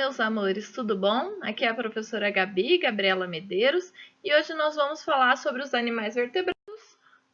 meus amores, tudo bom? Aqui é a professora Gabriela Medeiros, e hoje nós vamos falar sobre os animais vertebrados,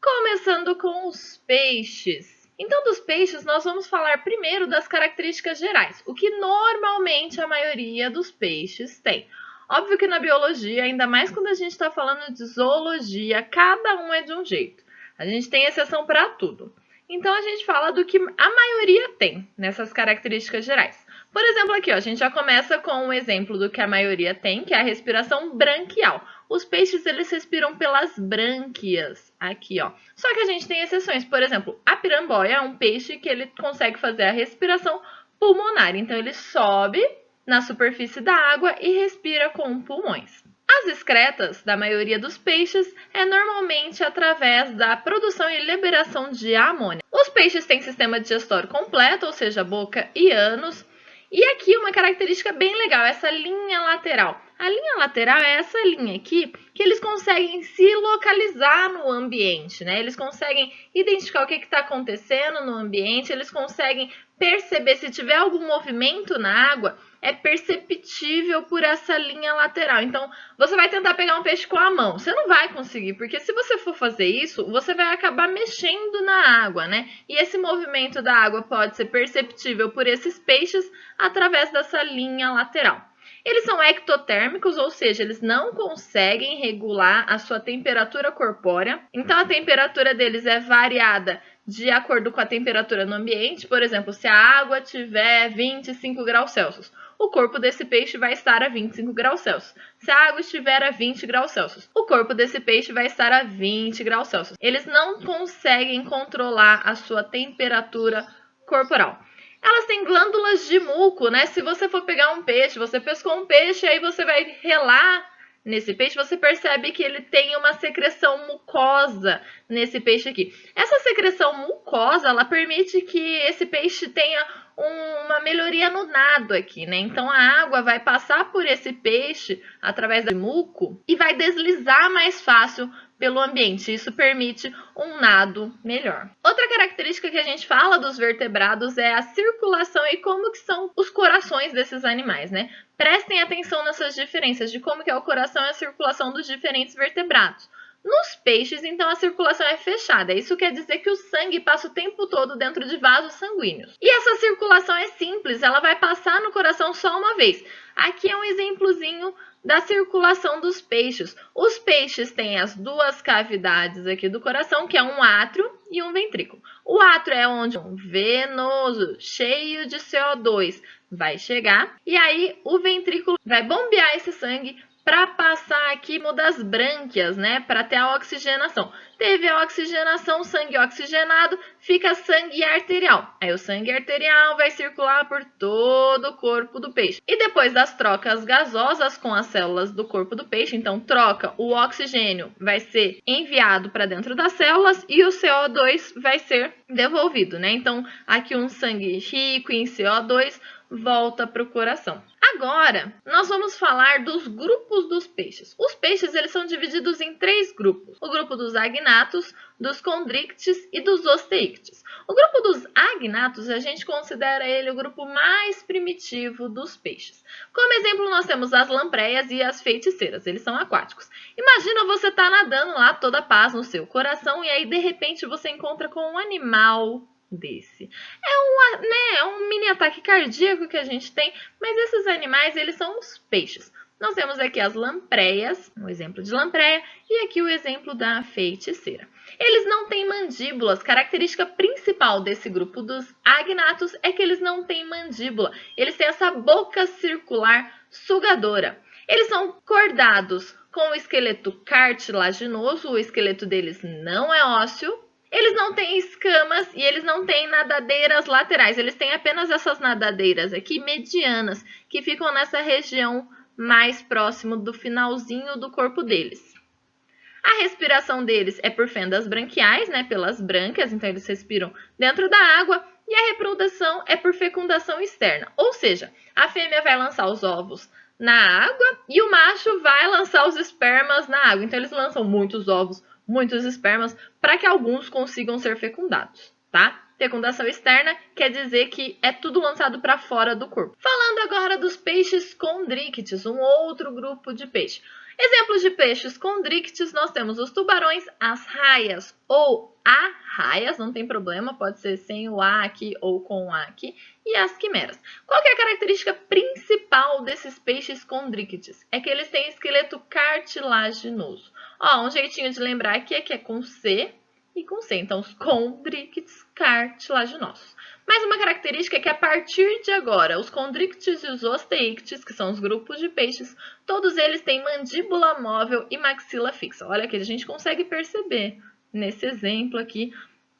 começando com os peixes. Então, dos peixes, nós vamos falar primeiro das características gerais, o que normalmente a maioria dos peixes tem. Óbvio que na biologia, ainda mais quando a gente está falando de zoologia, cada um é de um jeito. A gente tem exceção para tudo. Então, a gente fala do que a maioria tem nessas características gerais. Por exemplo, aqui, ó, a gente já começa com um exemplo do que a maioria tem, que é a respiração branquial. Os peixes, eles respiram pelas brânquias, aqui, ó. Só que a gente tem exceções. Por exemplo, a piramboia é um peixe que ele consegue fazer a respiração pulmonar. Então, ele sobe na superfície da água e respira com pulmões. As excretas da maioria dos peixes é normalmente através da produção e liberação de amônia. Os peixes têm sistema digestório completo, ou seja, boca e ânus. E aqui uma característica bem legal, essa linha lateral. A linha lateral é essa linha aqui, que eles conseguem se localizar no ambiente, né? Eles conseguem identificar o que está acontecendo no ambiente, eles conseguem perceber se tiver algum movimento na água, é perceptível por essa linha lateral. Então, você vai tentar pegar um peixe com a mão. Você não vai conseguir, porque se você for fazer isso, você vai acabar mexendo na água, né? E esse movimento da água pode ser perceptível por esses peixes através dessa linha lateral. Eles são ectotérmicos, ou seja, eles não conseguem regular a sua temperatura corpórea. Então, a temperatura deles é variada de acordo com a temperatura no ambiente. Por exemplo, se a água tiver 25 graus Celsius, o corpo desse peixe vai estar a 25 graus Celsius. Se a água estiver a 20 graus Celsius, o corpo desse peixe vai estar a 20 graus Celsius. Eles não conseguem controlar a sua temperatura corporal. Elas têm glândulas de muco, né? Se você for pegar um peixe, você pescou um peixe, aí você vai relar nesse peixe, você percebe que ele tem uma secreção mucosa nesse peixe aqui. Essa secreção mucosa, ela permite que esse peixe tenha uma melhoria no nado aqui, né? Então, a água vai passar por esse peixe através do muco e vai deslizar mais fácil pelo ambiente. Isso permite um nado melhor. Outra característica que a gente fala dos vertebrados é a circulação e como que são os corações desses animais, né? Prestem atenção nessas diferenças de como que é o coração e a circulação dos diferentes vertebrados. Nos peixes, então, a circulação é fechada. Isso quer dizer que o sangue passa o tempo todo dentro de vasos sanguíneos. E essa circulação é simples, ela vai passar no coração só uma vez. Aqui é um exemplozinho da circulação dos peixes. Os peixes têm as duas cavidades aqui do coração, que é um átrio e um ventrículo. O átrio é onde um venoso cheio de CO2 vai chegar, e aí o ventrículo vai bombear esse sangue para passar aqui das brânquias, né, para ter a oxigenação. Teve a oxigenação, sangue oxigenado, fica sangue arterial. Aí o sangue arterial vai circular por todo o corpo do peixe. E depois das trocas gasosas com as células do corpo do peixe, então troca, o oxigênio vai ser enviado para dentro das células e o CO2 vai ser devolvido, né? Então, aqui um sangue rico em CO2 volta para o coração. Agora, nós vamos falar dos grupos dos peixes. Os peixes, eles são divididos em 3 grupos. O grupo dos agnatos, dos condrictes e dos osteíctes. O grupo dos agnatos, a gente considera ele o grupo mais primitivo dos peixes. Como exemplo, nós temos as lampreias e as feiticeiras. Eles são aquáticos. Imagina você estar nadando lá toda paz no seu coração e aí, de repente, você encontra com um animal desse. É um mini ataque cardíaco que a gente tem, mas esses animais, eles são os peixes. Nós temos aqui as lampreias, um exemplo de lampreia, e aqui o exemplo da feiticeira. Eles não têm mandíbulas. Característica principal desse grupo dos agnatos é que eles não têm mandíbula. Eles têm essa boca circular sugadora. Eles são cordados com o esqueleto cartilaginoso, o esqueleto deles não é ósseo. Eles não têm escamas e eles não têm nadadeiras laterais. Eles têm apenas essas nadadeiras aqui medianas, que ficam nessa região mais próximo do finalzinho do corpo deles. A respiração deles é por fendas branquiais, né, pelas brânquias, então eles respiram dentro da água. E a reprodução é por fecundação externa, ou seja, a fêmea vai lançar os ovos na água e o macho vai lançar os espermas na água. Então, eles lançam muitos ovos, muitos espermas, para que alguns consigam ser fecundados, tá? Fecundação externa quer dizer que é tudo lançado para fora do corpo. Falando agora dos peixes condríctes, um outro grupo de peixe. Exemplos de peixes condríctes, nós temos os tubarões, as raias ou arraias, não tem problema, pode ser sem o A aqui ou com o A aqui, e as quimeras. Qual que é a característica principal desses peixes condríctes? É que eles têm esqueleto cartilaginoso. Ó, um jeitinho de lembrar aqui é que é com C e com C, então os condríctes cartilaginosos. Mais uma característica é que a partir de agora, os condríctes e os osteíctes, que são os grupos de peixes, todos eles têm mandíbula móvel e maxila fixa. Olha aqui, a gente consegue perceber nesse exemplo aqui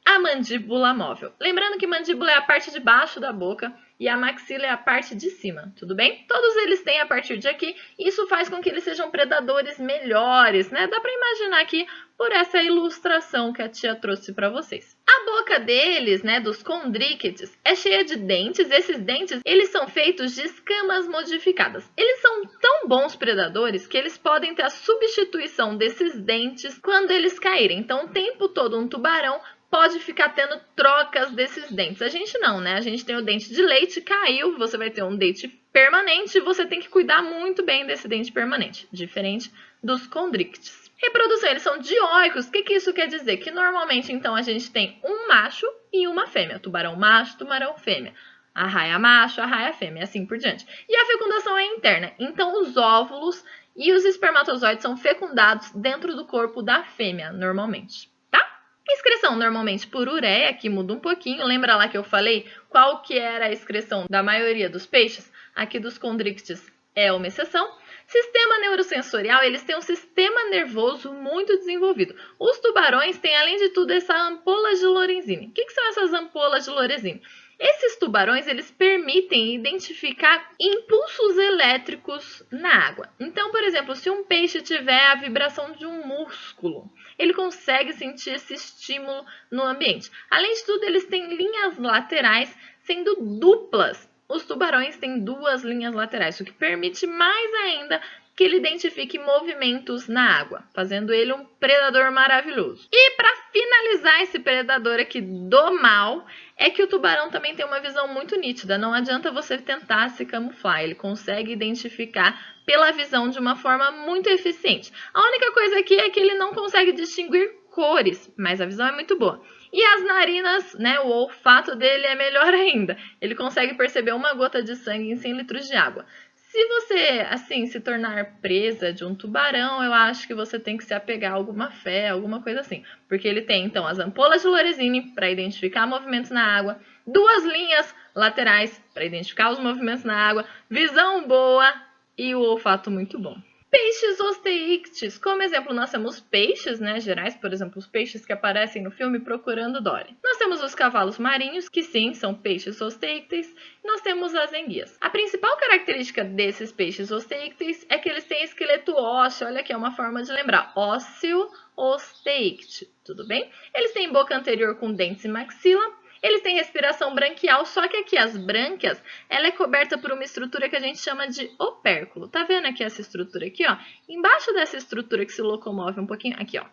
a mandíbula móvel. Lembrando que mandíbula é a parte de baixo da boca e a maxila é a parte de cima, tudo bem? Todos eles têm a partir de aqui, e isso faz com que eles sejam predadores melhores, né? Dá para imaginar aqui por essa ilustração que a tia trouxe para vocês. A boca deles, né, dos condríctes, é cheia de dentes. Esses dentes, eles são feitos de escamas modificadas. Eles são tão bons predadores que eles podem ter a substituição desses dentes quando eles caírem. Então, o tempo todo um tubarão pode ficar tendo trocas desses dentes. A gente não, né? A gente tem o dente de leite, caiu, você vai ter um dente permanente e você tem que cuidar muito bem desse dente permanente, diferente dos condríctes. Reprodução, eles são dioicos. O que isso quer dizer? Que normalmente, então, a gente tem um macho e uma fêmea. Tubarão macho, tubarão fêmea. Arraia macho, arraia fêmea, assim por diante. E a fecundação é interna. Então, os óvulos e os espermatozoides são fecundados dentro do corpo da fêmea, normalmente. Excreção normalmente por ureia, que muda um pouquinho. Lembra lá que eu falei qual que era a excreção da maioria dos peixes? Aqui dos condríctes é uma exceção. Sistema neurosensorial, eles têm um sistema nervoso muito desenvolvido. Os tubarões têm, além de tudo, essa ampola de Lorenzini. O que são essas ampolas de Lorenzini? Esses tubarões, eles permitem identificar impulsos elétricos na água. Então, por exemplo, se um peixe tiver a vibração de um músculo, ele consegue sentir esse estímulo no ambiente. Além de tudo, eles têm linhas laterais sendo duplas. Os tubarões têm duas linhas laterais, o que permite mais ainda que ele identifique movimentos na água, fazendo ele um predador maravilhoso. E para finalizar esse predador aqui do mal, é que o tubarão também tem uma visão muito nítida. Não adianta você tentar se camuflar, ele consegue identificar pela visão de uma forma muito eficiente. A única coisa aqui é que ele não consegue distinguir cores, mas a visão é muito boa. E as narinas, né, o olfato dele é melhor ainda. Ele consegue perceber uma gota de sangue em 100 litros de água. Se você, assim, se tornar presa de um tubarão, eu acho que você tem que se apegar a alguma fé, alguma coisa assim. Porque ele tem, então, as ampolas de Lorenzini para identificar movimentos na água, duas linhas laterais para identificar os movimentos na água, visão boa e o olfato muito bom. Peixes osteíctes. Como exemplo, nós temos peixes, né, gerais, por exemplo, os peixes que aparecem no filme Procurando Dory. Nós temos os cavalos marinhos, que sim, são peixes osteíctes, e nós temos as enguias. A principal característica desses peixes osteíctes é que eles têm esqueleto ósseo, olha aqui, é uma forma de lembrar, ósseo osteícte, tudo bem? Eles têm boca anterior com dentes e maxila. Eles têm respiração branquial, só que aqui as brânquias, ela é coberta por uma estrutura que a gente chama de opérculo. Tá vendo aqui essa estrutura aqui, ó? Embaixo dessa estrutura que se locomove um pouquinho, aqui, ó,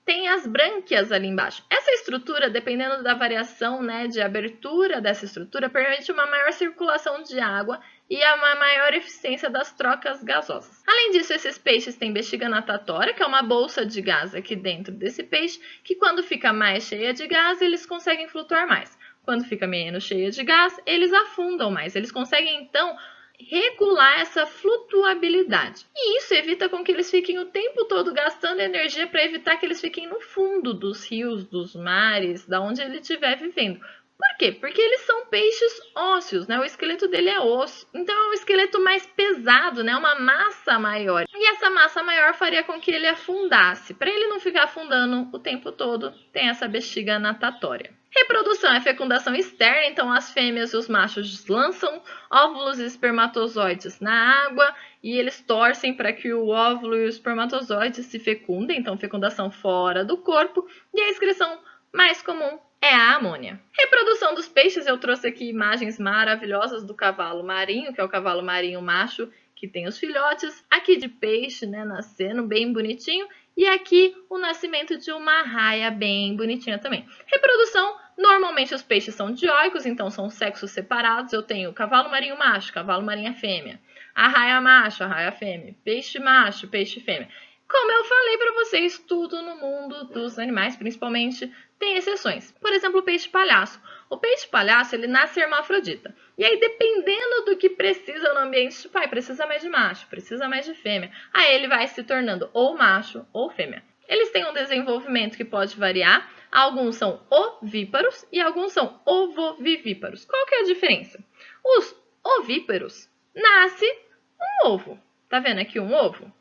tem as brânquias ali embaixo. Essa estrutura, dependendo da variação, né, de abertura dessa estrutura, permite uma maior circulação de água e uma maior eficiência das trocas gasosas. Além disso, esses peixes têm bexiga natatória, que é uma bolsa de gás aqui dentro desse peixe, que quando fica mais cheia de gás, eles conseguem flutuar mais. Quando fica menos cheia de gás, eles afundam mais. Eles conseguem, então, regular essa flutuabilidade. E isso evita com que eles fiquem o tempo todo gastando energia para evitar que eles fiquem no fundo dos rios, dos mares, da onde ele estiver vivendo. Por quê? Porque eles são peixes ósseos, né? O esqueleto dele é osso. Então é um esqueleto mais pesado, né? Uma massa maior. E essa massa maior faria com que ele afundasse. Para ele não ficar afundando o tempo todo, tem essa bexiga natatória. Reprodução é fecundação externa, então as fêmeas e os machos lançam óvulos e espermatozoides na água e eles torcem para que o óvulo e o espermatozoide se fecundem, então fecundação fora do corpo, e a excreção mais comum é a amônia. Reprodução dos peixes, eu trouxe aqui imagens maravilhosas do cavalo marinho, que é o cavalo marinho macho, que tem os filhotes, aqui de peixe, né, nascendo bem bonitinho, e aqui o nascimento de uma arraia bem bonitinha também. Reprodução Normalmente os peixes são dioicos, então são sexos separados. Eu tenho cavalo marinho macho, cavalo marinha fêmea, arraia macho, arraia fêmea, peixe macho, peixe fêmea. Como eu falei para vocês, tudo no mundo dos animais, principalmente, tem exceções. Por exemplo, o peixe palhaço. O peixe palhaço, ele nasce hermafrodita. E aí, dependendo do que precisa no ambiente, tipo, precisa mais de macho, precisa mais de fêmea, aí ele vai se tornando ou macho ou fêmea. Eles têm um desenvolvimento que pode variar. Alguns são ovíparos e alguns são ovovivíparos. Qual que é a diferença? Os ovíparos nasce um ovo. Tá vendo aqui um ovo?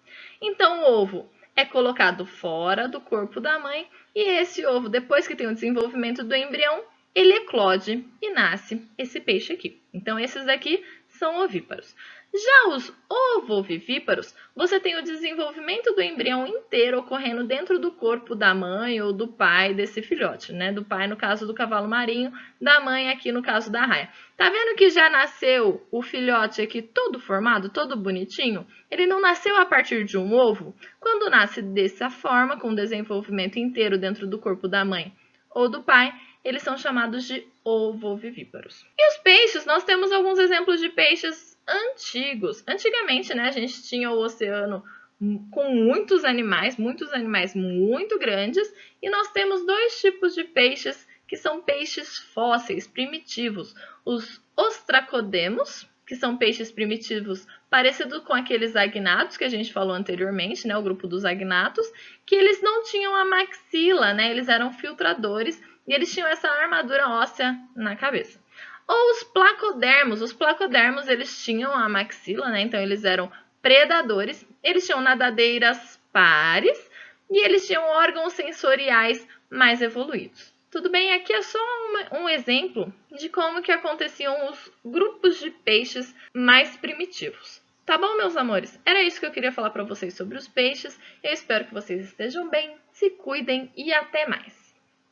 Então, o ovo é colocado fora do corpo da mãe e esse ovo, depois que tem o desenvolvimento do embrião, ele eclode e nasce esse peixe aqui. Então, esses aqui são ovíparos. Já os ovovivíparos, você tem o desenvolvimento do embrião inteiro ocorrendo dentro do corpo da mãe ou do pai desse filhote, né? Do pai no caso do cavalo marinho, da mãe aqui no caso da arraia. Tá vendo que já nasceu o filhote aqui todo formado, todo bonitinho? Ele não nasceu a partir de um ovo? Quando nasce dessa forma, com o desenvolvimento inteiro dentro do corpo da mãe ou do pai, eles são chamados de ovovivíparos. E os peixes, nós temos alguns exemplos de peixes antigos. Antigamente, né, a gente tinha o oceano com muitos animais muito grandes, e nós temos dois tipos de peixes que são peixes fósseis, primitivos. Os ostracodemos, que são peixes primitivos parecidos com aqueles agnatos que a gente falou anteriormente, né, o grupo dos agnatos, que eles não tinham a maxila, né, eles eram filtradores e eles tinham essa armadura óssea na cabeça. Ou os placodermos eles tinham a maxila, né, então eles eram predadores, eles tinham nadadeiras pares e eles tinham órgãos sensoriais mais evoluídos. Tudo bem? Aqui é só um exemplo de como que aconteciam os grupos de peixes mais primitivos. Tá bom, meus amores? Era isso que eu queria falar para vocês sobre os peixes. Eu espero que vocês estejam bem, se cuidem e até mais!